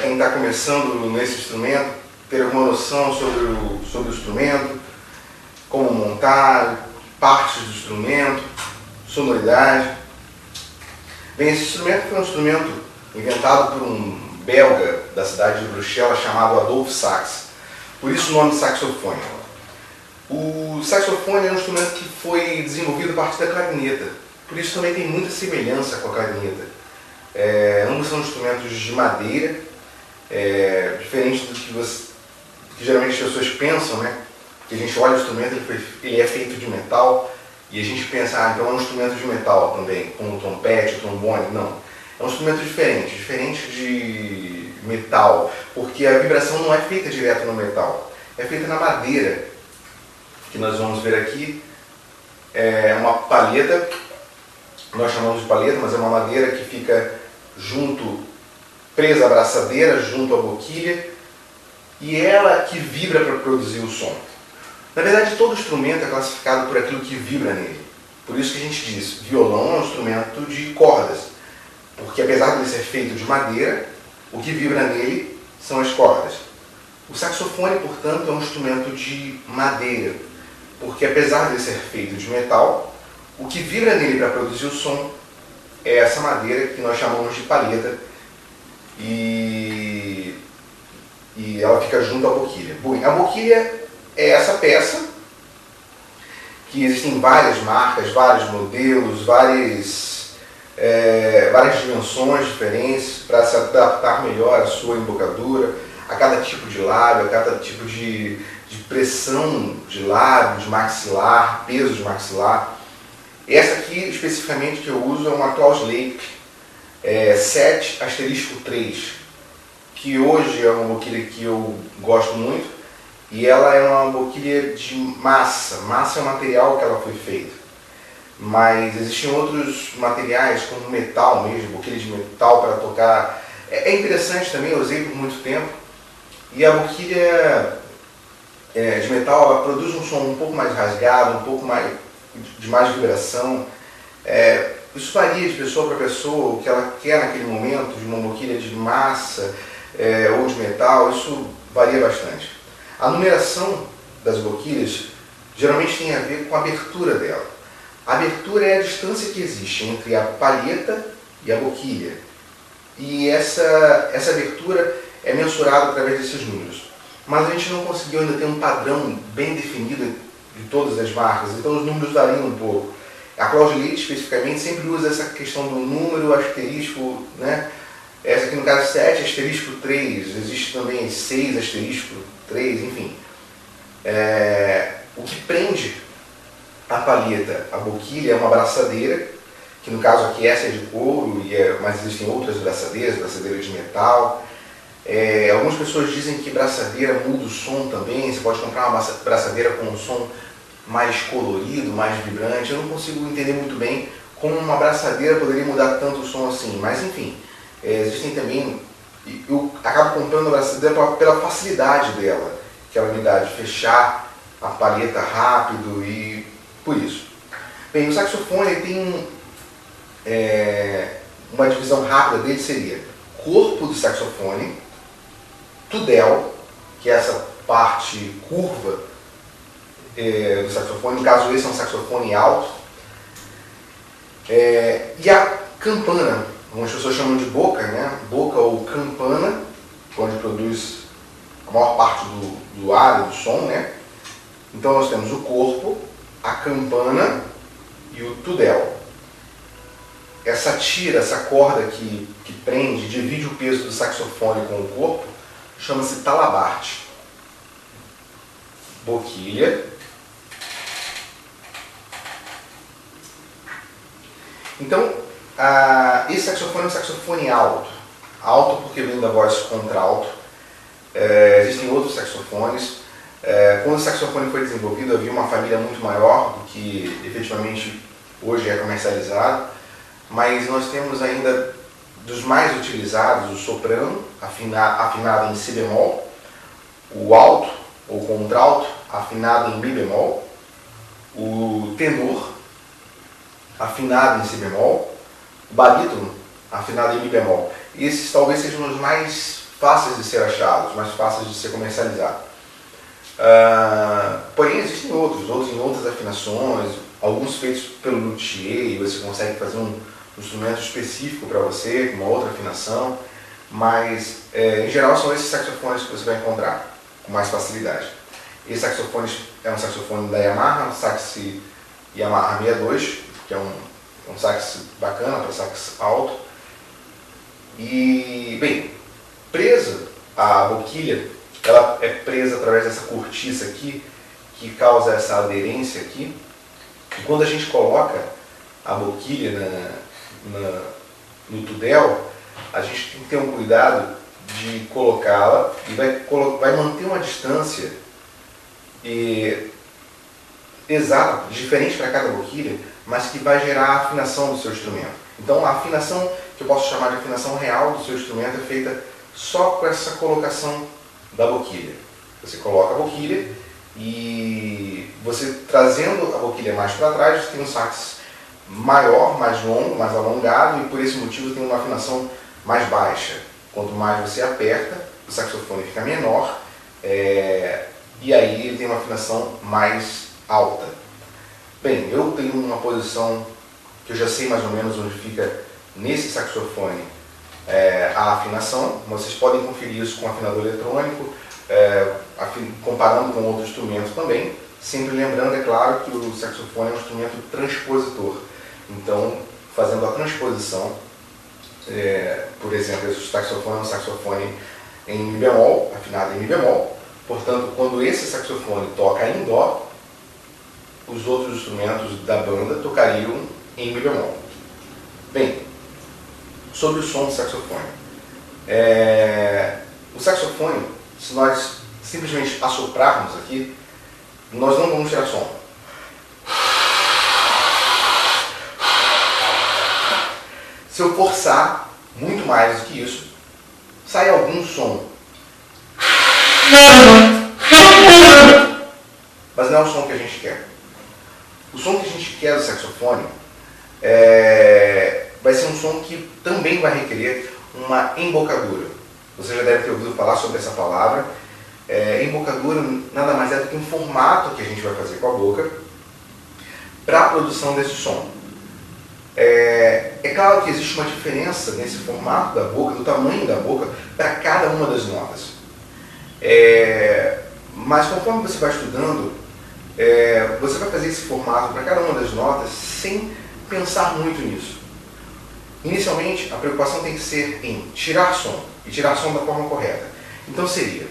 quem está começando nesse instrumento ter alguma noção sobre o instrumento, como montar, partes do instrumento, sonoridade. Bem, esse instrumento foi um instrumento inventado por um belga da cidade de Bruxelas chamado Adolphe Sax. Por isso o nome de saxofone. O saxofone é um instrumento que foi desenvolvido a partir da clarineta. Por isso também tem muita semelhança com a clarineta. Ambos são instrumentos de madeira, diferente do que geralmente as pessoas pensam, né? Que a gente olha o instrumento, ele é feito de metal, e a gente pensa, então é um instrumento de metal também, como o trompete, o trombone. Não. É um instrumento diferente de metal, porque a vibração não é feita direto no metal, é feita na madeira, que nós vamos ver aqui. É uma palheta, nós chamamos de palheta, mas é uma madeira que fica presa à braçadeira, junto à boquilha, e ela que vibra para produzir o som. Na verdade, todo instrumento é classificado por aquilo que vibra nele. Por isso que a gente diz, violão é um instrumento de cordas, porque apesar de ele ser feito de madeira, o que vibra nele são as cordas. O saxofone, portanto, é um instrumento de madeira, porque apesar de ele ser feito de metal, o que vibra nele para produzir o som é essa madeira que nós chamamos de palheta, e ela fica junto à boquilha. Bom, a boquilha é essa peça, que existem várias marcas, vários modelos, várias dimensões diferentes para se adaptar melhor à sua embocadura, a cada tipo de lábio, a cada tipo de pressão de lábio, de maxilar, peso de maxilar. Essa aqui, especificamente, que eu uso é uma Klaus Lake 7*3, que hoje é uma boquilha que eu gosto muito, e ela é uma boquilha de massa. Massa é o material que ela foi feita. Mas existem outros materiais, como metal mesmo, boquilha de metal para tocar. É interessante também, eu usei por muito tempo. E a boquilha de metal, ela produz um som um pouco mais rasgado, um pouco de mais vibração. Isso varia de pessoa para pessoa, o que ela quer naquele momento, de uma boquilha de massa ou de metal, isso varia bastante. A numeração das boquilhas geralmente tem a ver com a abertura dela. A abertura é a distância que existe entre a palheta e a boquilha. E essa abertura é mensurada através desses números. Mas a gente não conseguiu ainda ter um padrão bem definido de todas as marcas, então os números variam um pouco. A Klaus Lake, especificamente, sempre usa essa questão do número asterisco, né? Essa aqui no caso 7*3, existe também 6*3, enfim. O que prende a palheta, a boquilha, é uma braçadeira, que no caso aqui essa é de couro, mas existem outras braçadeiras de metal. Algumas pessoas dizem que braçadeira muda o som também, você pode comprar uma braçadeira com um som mais colorido, mais vibrante. Eu não consigo entender muito bem como uma braçadeira poderia mudar tanto o som assim, mas enfim, existem também. Eu acabo comprando a braçadeira pela facilidade dela, que ela me dá de fechar a palheta rápido e por isso. Bem, o saxofone tem uma divisão rápida dele, seria corpo do saxofone, tudel, que é essa parte curva do saxofone, no caso esse é um saxofone alto, e a campana, algumas pessoas chamam de boca, né? Boca ou campana, onde produz a maior parte do ar e do som, né? Então nós temos o corpo, a campana e o tudel. Essa tira, essa corda que prende, divide o peso do saxofone com o corpo, chama-se talabarte. Boquilha. Então, esse saxofone é um saxofone alto. Alto porque vem da voz contralto. Existem outros saxofones. Quando o saxofone foi desenvolvido, havia uma família muito maior do que efetivamente hoje é comercializado. Mas nós temos ainda dos mais utilizados o soprano, afinado em si bemol, o alto ou contralto, afinado em mi bemol, o tenor, afinado em si bemol, o barítono, afinado em mi bemol. Esses talvez sejam os mais fáceis de ser achados, mais fáceis de ser comercializados. Porém, existem outros em outras afinações, alguns feitos pelo luthier, e você consegue fazer um instrumento específico para você, com uma outra afinação, mas em geral são esses saxofones que você vai encontrar com mais facilidade. Esse saxofone é um saxofone da Yamaha, um sax Yamaha 62, que é um sax bacana para sax alto. E, bem, presa a boquilha, ela é presa através dessa cortiça aqui, que causa essa aderência aqui. E quando a gente coloca a boquilha no tudel, a gente tem que ter um cuidado de colocá-la e vai manter uma distância exata, diferente para cada boquilha, mas que vai gerar a afinação do seu instrumento. Então a afinação, que eu posso chamar de afinação real do seu instrumento, é feita só com essa colocação da boquilha. Você coloca a boquilha e você, trazendo a boquilha mais para trás, você tem um sax maior, mais longo, mais alongado, e por esse motivo tem uma afinação mais baixa. Quanto mais você aperta, o saxofone fica menor, e aí ele tem uma afinação mais alta. Bem, eu tenho uma posição que eu já sei mais ou menos onde fica nesse saxofone a afinação. Vocês podem conferir isso com o afinador eletrônico, comparando com outros instrumentos também, sempre lembrando, é claro, que o saxofone é um instrumento transpositor. Então, fazendo a transposição, por exemplo, esse saxofone é um saxofone em Mi bemol, afinado em Mi bemol. Portanto, quando esse saxofone toca em Dó, os outros instrumentos da banda tocariam em Mi bemol. Bem, sobre o som do saxofone. O saxofone, se nós simplesmente assoprarmos aqui, nós não vamos tirar som. Se eu forçar muito mais do que isso, sai algum som. Mas não é o som que a gente quer. O som que a gente quer do saxofone vai ser um som que também vai requerer uma embocadura. Você já deve ter ouvido falar sobre essa palavra. Embocadura nada mais é do que um formato que a gente vai fazer com a boca para a produção desse som. É claro que existe uma diferença nesse formato da boca, do tamanho da boca, para cada uma das notas. Mas conforme você vai estudando, você vai fazer esse formato para cada uma das notas sem pensar muito nisso. Inicialmente, a preocupação tem que ser em tirar som, e tirar som da forma correta. Então seria,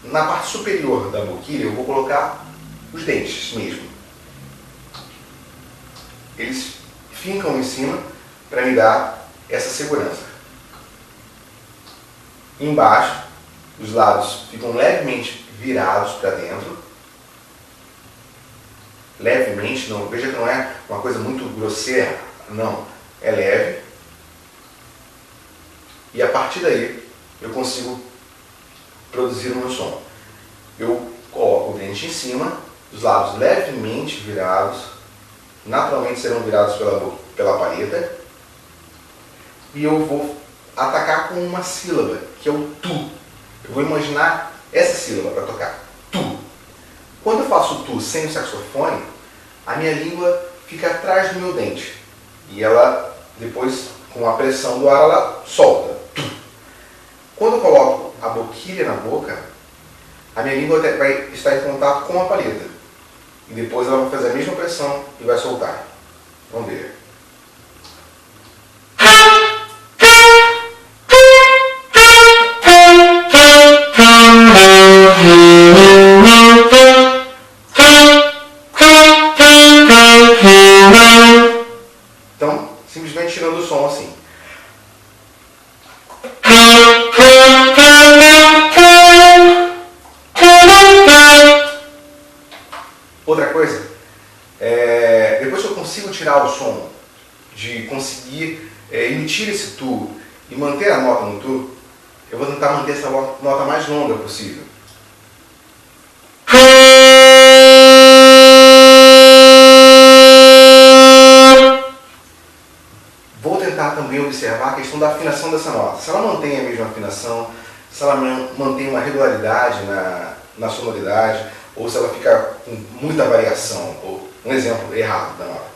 na parte superior da boquilha, eu vou colocar os dentes mesmo. Eles fincam em cima para me dar essa segurança. Embaixo, os lados ficam levemente virados para dentro. Levemente, não, veja que não é uma coisa muito grosseira, não, é leve. E a partir daí eu consigo produzir o meu som. Eu coloco o dente em cima, os lados levemente virados, naturalmente serão virados pela palheta, e eu vou atacar com uma sílaba, que é o tu. Eu vou imaginar essa sílaba para tocar, tu. Quando eu faço tu sem o saxofone, a minha língua fica atrás do meu dente, e ela depois, com a pressão do ar, ela solta, tu. Quando eu coloco a boquilha na boca, a minha língua vai estar em contato com a palheta. E depois ela vai fazer a mesma pressão e vai soltar. Vamos ver. Então, simplesmente tirando o som assim. Outra coisa, depois que eu consigo tirar o som, de conseguir emitir esse tu e manter a nota no tu, eu vou tentar manter essa nota mais longa possível. Vou tentar também observar observar a questão da afinação dessa nota. Se ela mantém a mesma afinação, se ela mantém uma regularidade na sonoridade, ou se ela fica com muita variação, ou um exemplo errado da nota.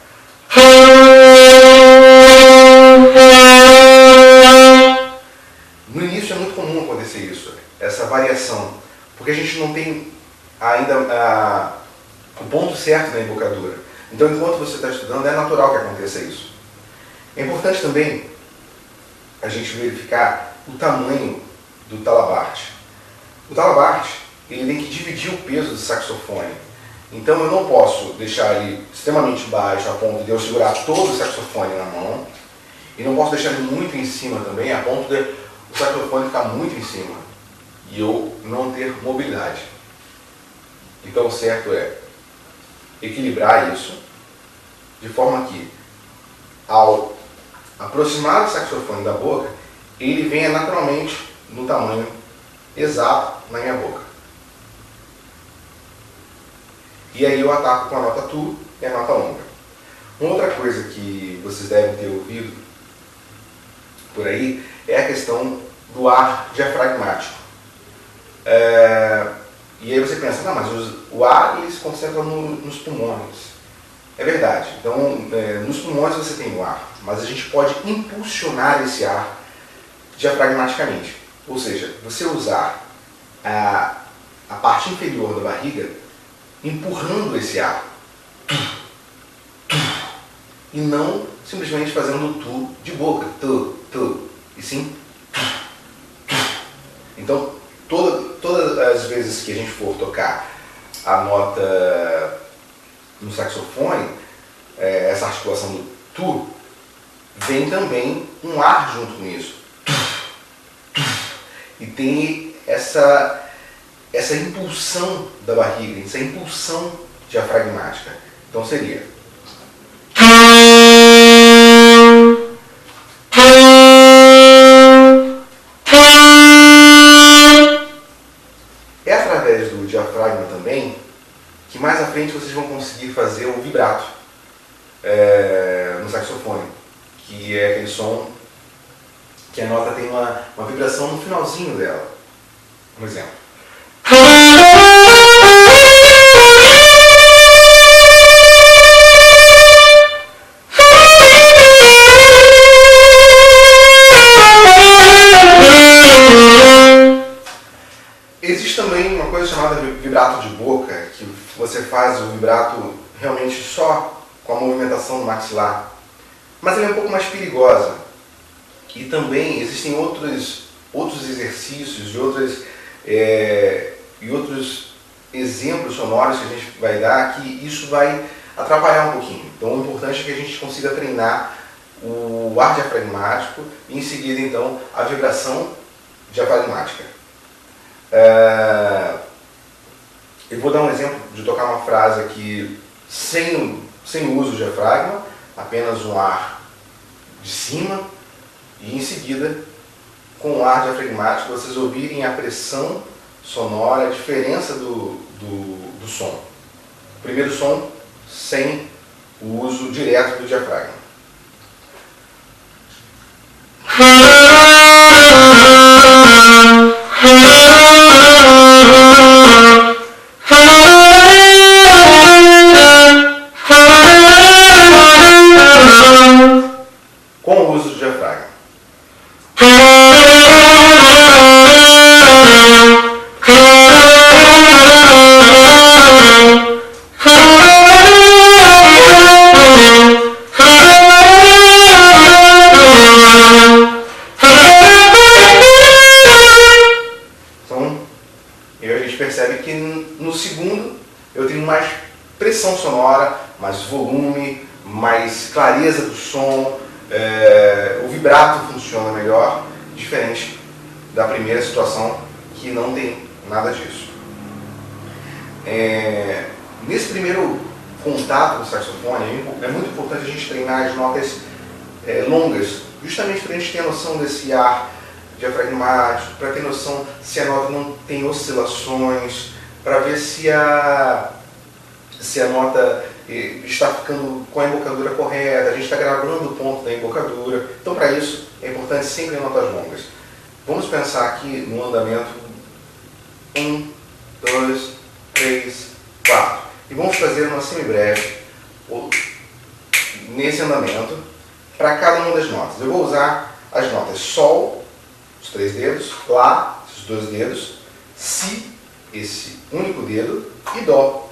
No início é muito comum acontecer isso, essa variação, porque a gente não tem ainda o ponto certo da embocadura. Então, enquanto você está estudando, é natural que aconteça isso. É importante também a gente verificar o tamanho do talabarte. O talabarte, ele tem que dividir o peso do saxofone. Então eu não posso deixar ele extremamente baixo a ponto de eu segurar todo o saxofone na mão, e não posso deixar ele muito em cima também, a ponto de o saxofone ficar muito em cima e eu não ter mobilidade. Então o certo é equilibrar isso de forma que, ao aproximar o saxofone da boca, ele venha naturalmente no tamanho exato na minha boca. E aí eu ataco com a nota Tu e a nota longa. Uma outra coisa que vocês devem ter ouvido por aí é a questão do ar diafragmático. E aí você pensa, não, mas o ar ele se concentra nos pulmões. É verdade. Então, nos pulmões você tem o ar, mas a gente pode impulsionar esse ar diafragmaticamente. Ou seja, você usar a parte inferior da barriga empurrando esse ar. E não simplesmente fazendo tu de boca. Tu. E sim. Então, todas as vezes que a gente for tocar a nota no saxofone, essa articulação do tu, vem também um ar junto com isso. E tem essa impulsão da barriga, essa impulsão diafragmática. Então seria. É através do diafragma também que mais à frente vocês vão conseguir fazer o vibrato no saxofone, que é aquele som que a nota tem uma vibração no finalzinho dela. Um exemplo. Existe também uma coisa chamada vibrato de boca, que você faz o vibrato realmente só com a movimentação do maxilar, mas ela é um pouco mais perigosa. E também existem outros exercícios e outros exemplos sonoros que a gente vai dar que isso vai atrapalhar um pouquinho. Então o importante é que a gente consiga treinar o ar diafragmático e em seguida então a vibração diafragmática. Eu vou dar um exemplo de tocar uma frase aqui sem o uso do diafragma, apenas um ar de cima, e em seguida, com o ar diafragmático, vocês ouvirem a pressão sonora, a diferença do som. O primeiro som sem o uso direto do diafragma. Com o uso do diafragma. Então, a gente percebe que no segundo eu tenho mais pressão sonora, mais volume, mais clareza do som, o vibrato funciona melhor, diferente da primeira situação que não tem nada disso. Nesse primeiro contato com o saxofone é muito importante a gente treinar as notas longas, justamente para a gente ter a noção desse ar diafragmático, para ter noção se a nota não tem oscilações, para ver se a nota está ficando com a embocadura correta, a gente está gravando o ponto da embocadura. Então, para isso, é importante sempre em notas longas. Vamos pensar aqui no andamento 1, 2, 3, 4. E vamos fazer uma semibreve nesse andamento para cada uma das notas. Eu vou usar as notas Sol, os 3 dedos, Lá, esses 2 dedos, Si, esse único dedo, e Dó,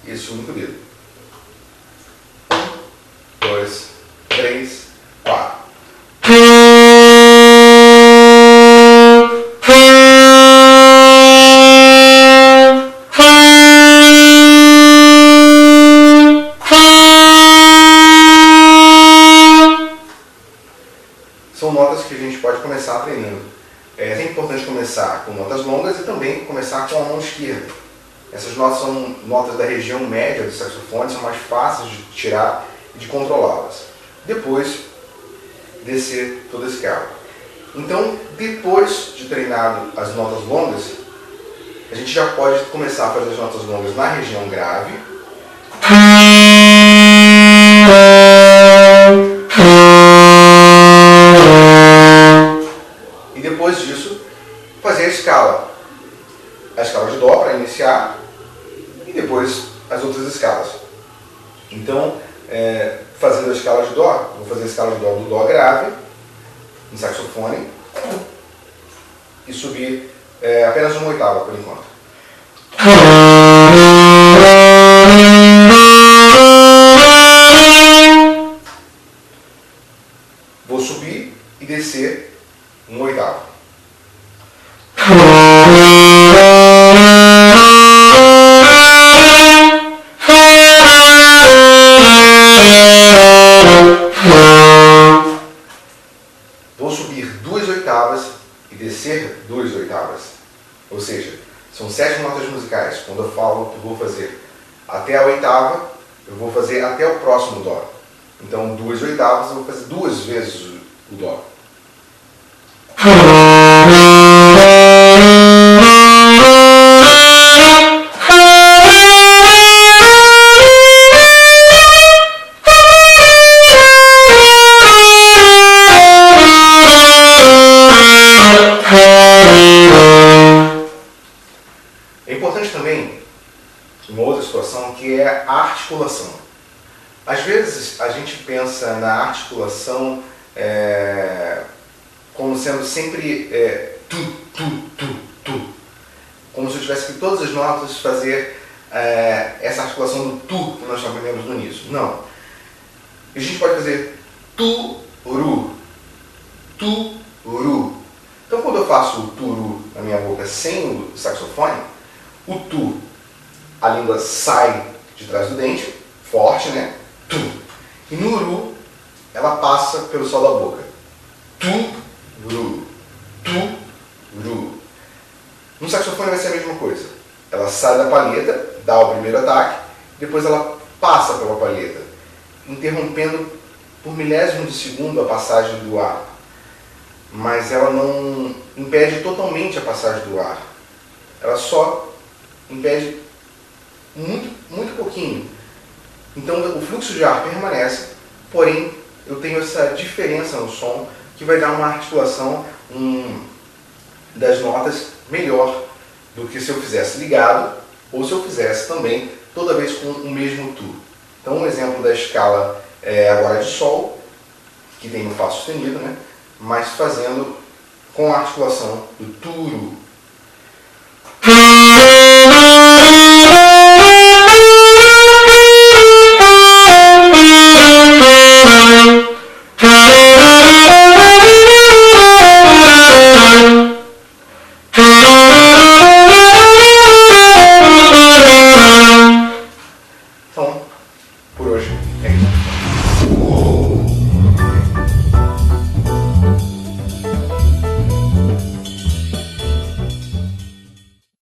esse único dedo. 1, 2, 3, 4. São notas que a gente pode começar aprendendo. É sempre importante começar com notas longas e também começar com a mão esquerda. Essas notas são notas da região média do saxofone, são mais fáceis de tirar e de controlá-las. Depois, descer toda a escala. Então, depois de treinado as notas longas, a gente já pode começar a fazer as notas longas na região grave. E depois disso, fazer a escala de Dó para iniciar e depois as outras escalas. Então, fazendo a escala de Dó, vou fazer a escala de Dó do Dó grave, em saxofone, e subir apenas uma oitava por enquanto. Vou subir e descer uma oitava. Vou subir 2 oitavas e descer 2 oitavas. Ou seja, são 7 notas musicais. Quando eu falo que eu vou fazer até a oitava, eu vou fazer até o próximo Dó. Então, 2 oitavas, eu vou fazer 2 vezes o Dó. É importante também uma outra situação que é a articulação. Às vezes a gente pensa na articulação como sendo sempre tu, como se eu tivesse que todas as notas fazer essa articulação do tu que nós aprendemos no início. Não. A gente pode fazer tu, ru, tu, ru. Então quando eu faço o tu-ru na minha boca sem o saxofone, o tu, a língua sai de trás do dente, forte, né? Tu. E no ru, ela passa pelo sol da boca. Tu, ru. Tu, ru. No saxofone vai ser a mesma coisa. Ela sai da palheta, dá o primeiro ataque, depois ela passa pela palheta, interrompendo por milésimo de segundo a passagem do ar. Mas ela não impede totalmente a passagem do ar. Ela só impede muito pouquinho. Então o fluxo de ar permanece, porém eu tenho essa diferença no som que vai dar uma articulação das notas melhor do que se eu fizesse ligado ou se eu fizesse também toda vez com o mesmo tu. Então um exemplo da escala agora de Sol, que tem no Fá sustenido, né? Mas fazendo com a articulação do tu-ru.